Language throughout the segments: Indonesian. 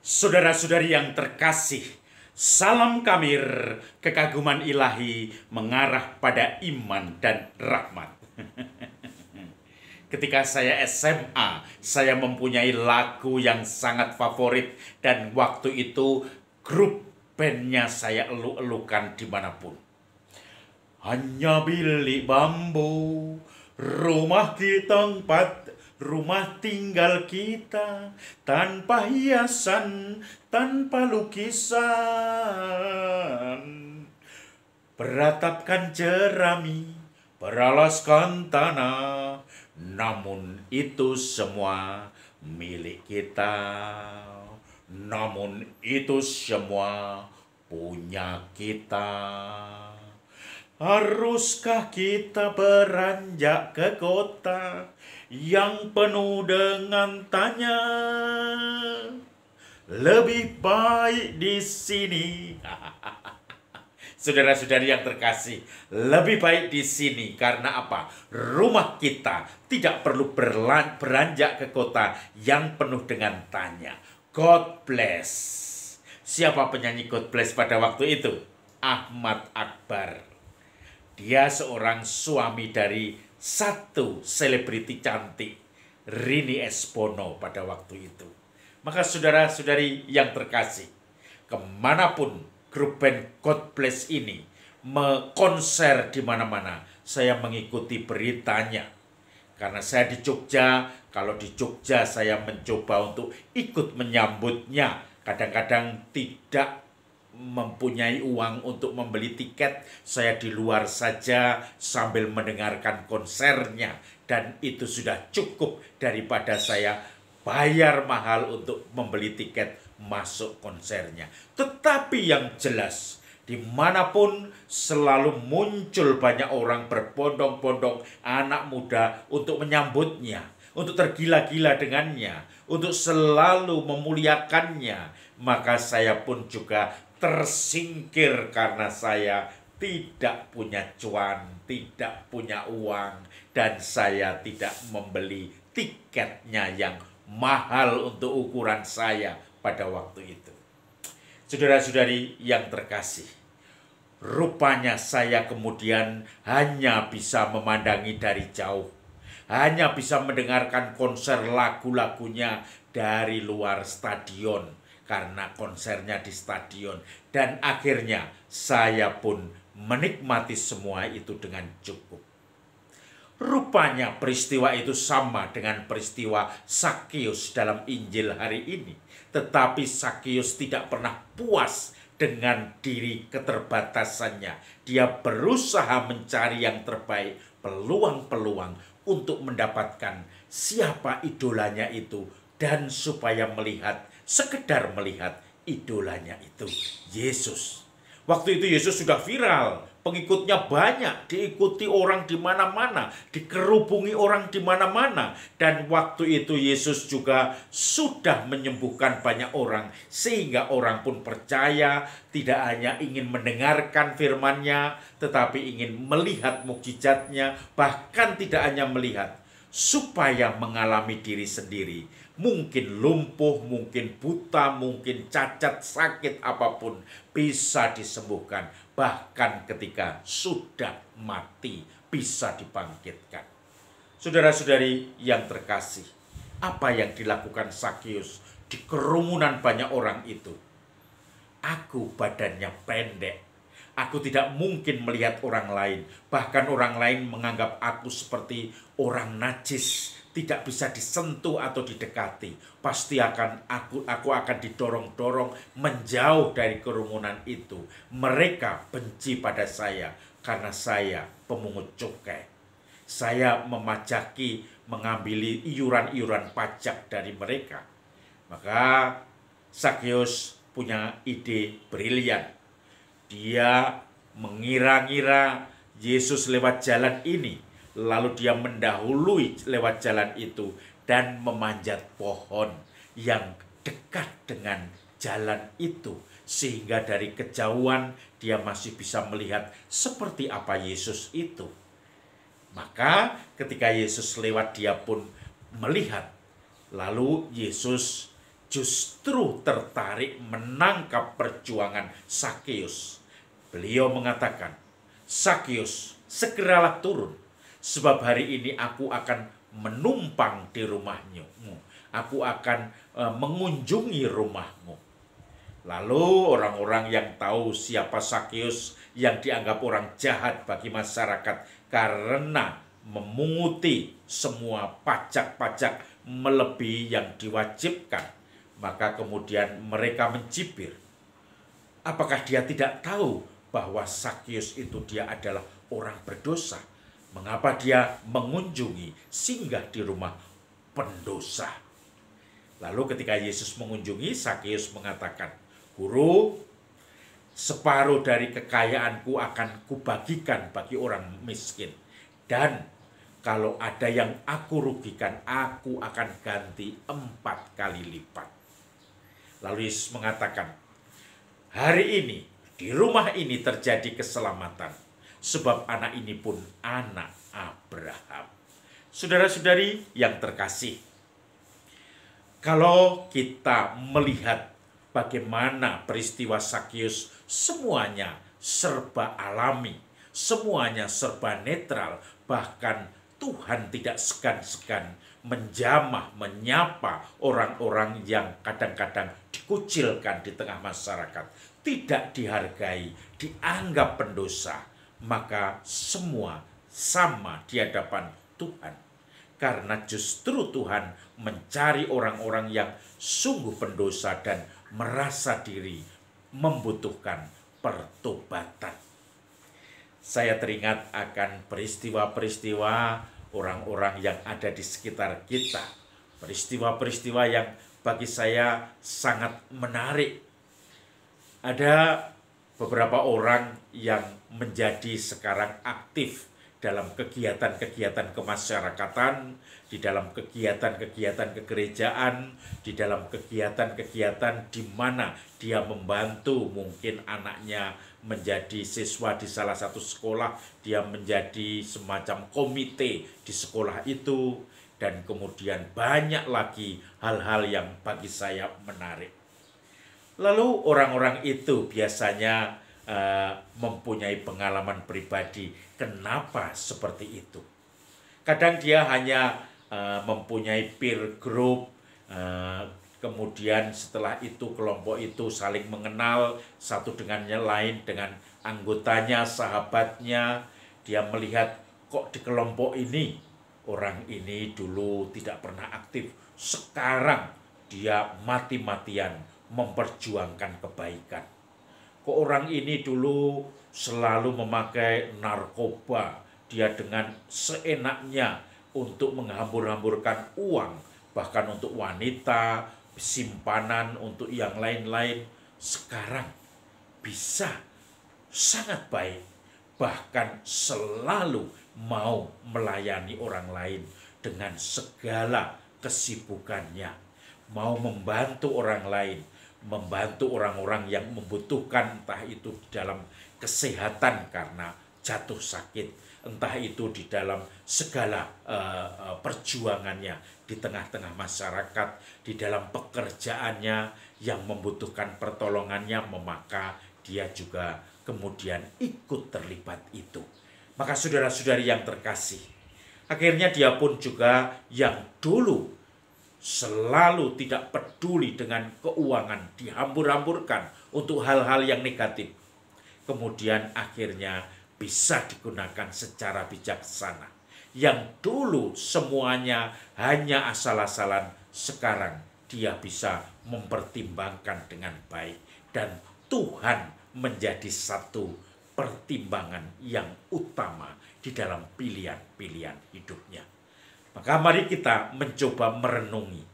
Saudara-saudari yang terkasih, salam Kamir, kekaguman ilahi mengarah pada iman dan rahmat. Ketika saya SMA, saya mempunyai lagu yang sangat favorit dan waktu itu grup bandnya saya elu-elukan dimanapun. Hanya bilik bambu, rumah kita empat, rumah tinggal kita, tanpa hiasan, tanpa lukisan. Beratapkan jerami, beralaskan tanah, namun itu semua milik kita. Namun itu semua punya kita. Haruskah kita beranjak ke kota yang penuh dengan tanya? Lebih baik di sini. Saudara-saudari yang terkasih, lebih baik di sini karena apa? Rumah kita tidak perlu beranjak ke kota yang penuh dengan tanya. God bless. Siapa penyanyi God bless pada waktu itu? Ahmad Akbar. Dia seorang suami dari satu selebriti cantik, Rini Espono pada waktu itu. Maka saudara-saudari yang terkasih, kemanapun grup band God Bless ini konser di mana-mana, saya mengikuti beritanya. Karena saya di Jogja, kalau di Jogja saya mencoba untuk ikut menyambutnya. Kadang-kadang tidak mempunyai uang untuk membeli tiket, saya di luar saja sambil mendengarkan konsernya, dan itu sudah cukup daripada saya bayar mahal untuk membeli tiket masuk konsernya. Tetapi yang jelas, dimanapun selalu muncul banyak orang berbondong-bondong anak muda untuk menyambutnya, untuk tergila-gila dengannya, untuk selalu memuliakannya. Maka saya pun juga tersingkir karena saya tidak punya cuan, tidak punya uang, dan saya tidak membeli tiketnya yang mahal untuk ukuran saya pada waktu itu. Saudara-saudari yang terkasih, rupanya saya kemudian hanya bisa memandangi dari jauh, hanya bisa mendengarkan konser lagu-lagunya dari luar stadion, karena konsernya di stadion. Dan akhirnya saya pun menikmati semua itu dengan cukup. Rupanya peristiwa itu sama dengan peristiwa Sakeus dalam Injil hari ini. Tetapi Sakeus tidak pernah puas dengan diri keterbatasannya. Dia berusaha mencari yang terbaik, peluang-peluang untuk mendapatkan siapa idolanya itu, dan supaya sekedar melihat idolanya itu, Yesus. Waktu itu Yesus sudah viral, pengikutnya banyak, diikuti orang di mana-mana, dikerubungi orang di mana-mana. Dan waktu itu Yesus juga sudah menyembuhkan banyak orang, sehingga orang pun percaya, tidak hanya ingin mendengarkan firman-Nya, tetapi ingin melihat mukjizatnya, bahkan tidak hanya melihat, supaya mengalami diri sendiri. Mungkin lumpuh, mungkin buta, mungkin cacat, sakit apapun bisa disembuhkan. Bahkan ketika sudah mati bisa dibangkitkan. Saudara-saudari yang terkasih, apa yang dilakukan Sakeus di kerumunan banyak orang itu? Aku badannya pendek. Aku tidak mungkin melihat orang lain. Bahkan orang lain menganggap aku seperti orang najis, tidak bisa disentuh atau didekati. Pasti aku akan didorong-dorong menjauh dari kerumunan itu. Mereka benci pada saya karena saya pemungut cukai. Saya mengambil iuran-iuran pajak dari mereka. Maka Sakeus punya ide brilian. Dia mengira-ngira Yesus lewat jalan ini, lalu dia mendahului lewat jalan itu dan memanjat pohon yang dekat dengan jalan itu, sehingga dari kejauhan dia masih bisa melihat seperti apa Yesus itu. Maka ketika Yesus lewat, dia pun melihat. Lalu Yesus justru tertarik menangkap perjuangan Sakeus. Beliau mengatakan, "Sakeus, segeralah turun, sebab hari ini aku akan menumpang di rumahmu. Aku akan mengunjungi rumahmu." Lalu orang-orang yang tahu siapa Sakeus, yang dianggap orang jahat bagi masyarakat karena memunguti semua pajak-pajak melebihi yang diwajibkan, maka kemudian mereka mencibir. Apakah dia tidak tahu bahwa Sakeus itu dia adalah orang berdosa? Mengapa dia mengunjungi, singgah di rumah pendosa? Lalu ketika Yesus mengunjungi, Sakeus mengatakan, "Guru, separuh dari kekayaanku akan kubagikan bagi orang miskin. Dan kalau ada yang aku rugikan, aku akan ganti 4 kali lipat." Lalu Yesus mengatakan, "Hari ini, di rumah ini terjadi keselamatan, sebab anak ini pun anak Abraham." Saudara-saudari yang terkasih, kalau kita melihat bagaimana peristiwa Sakeus, semuanya serba alami, semuanya serba netral, bahkan Tuhan tidak segan-segan menjamah, menyapa orang-orang yang kadang-kadang dikucilkan di tengah masyarakat, tidak dihargai, dianggap pendosa, maka semua sama di hadapan Tuhan. Karena justru Tuhan mencari orang-orang yang sungguh pendosa dan merasa diri membutuhkan pertobatan. Saya teringat akan peristiwa-peristiwa orang-orang yang ada di sekitar kita. Peristiwa-peristiwa yang bagi saya sangat menarik. Ada beberapa orang yang menjadi sekarang aktif dalam kegiatan-kegiatan kemasyarakatan, di dalam kegiatan-kegiatan kegerejaan, di dalam kegiatan-kegiatan di mana dia membantu mungkin anaknya menjadi siswa di salah satu sekolah, dia menjadi semacam komite di sekolah itu, dan kemudian banyak lagi hal-hal yang bagi saya menarik. Lalu orang-orang itu biasanya mempunyai pengalaman pribadi. Kenapa seperti itu? Kadang dia hanya mempunyai peer group, kemudian setelah itu kelompok itu saling mengenal satu dengan yang lain, dengan anggotanya, sahabatnya. Dia melihat kok di kelompok ini orang ini dulu tidak pernah aktif, sekarang dia mati-matian memperjuangkan kebaikan. Kok orang ini dulu selalu memakai narkoba, dia dengan seenaknya untuk menghambur-hamburkan uang, bahkan untuk wanita, simpanan, untuk yang lain-lain. Sekarang bisa sangat baik, bahkan selalu mau melayani orang lain dengan segala kesibukannya, mau membantu orang lain, membantu orang-orang yang membutuhkan, entah itu dalam kesehatan karena jatuh sakit, entah itu di dalam segala perjuangannya di tengah-tengah masyarakat, di dalam pekerjaannya yang membutuhkan pertolongannya, maka dia juga kemudian ikut terlibat itu. Maka saudara-saudari yang terkasih, akhirnya dia pun juga yang dulu selalu tidak peduli dengan keuangan, dihambur-hamburkan untuk hal-hal yang negatif, kemudian akhirnya bisa digunakan secara bijaksana. Yang dulu semuanya hanya asal-asalan, sekarang dia bisa mempertimbangkan dengan baik, dan Tuhan menjadi satu pertimbangan yang utama di dalam pilihan-pilihan hidupnya. Maka mari kita mencoba merenungi,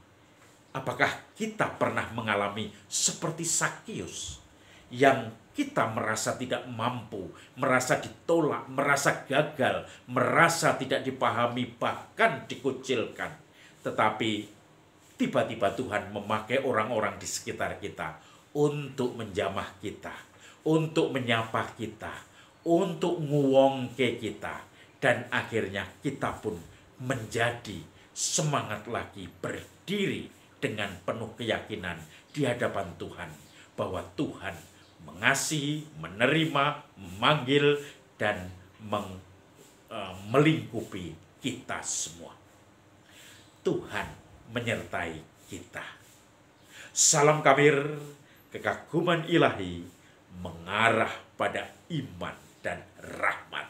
apakah kita pernah mengalami seperti Sakeus yang kita merasa tidak mampu, merasa ditolak, merasa gagal, merasa tidak dipahami, bahkan dikucilkan. Tetapi tiba-tiba Tuhan memakai orang-orang di sekitar kita untuk menjamah kita, untuk menyapa kita, untuk nguwongke kita, dan akhirnya kita pun menjadi semangat lagi berdiri dengan penuh keyakinan di hadapan Tuhan bahwa Tuhan mengasihi, menerima, memanggil, dan melingkupi kita semua. Tuhan menyertai kita. Salam Kabir, kekaguman ilahi mengarah pada iman dan rahmat.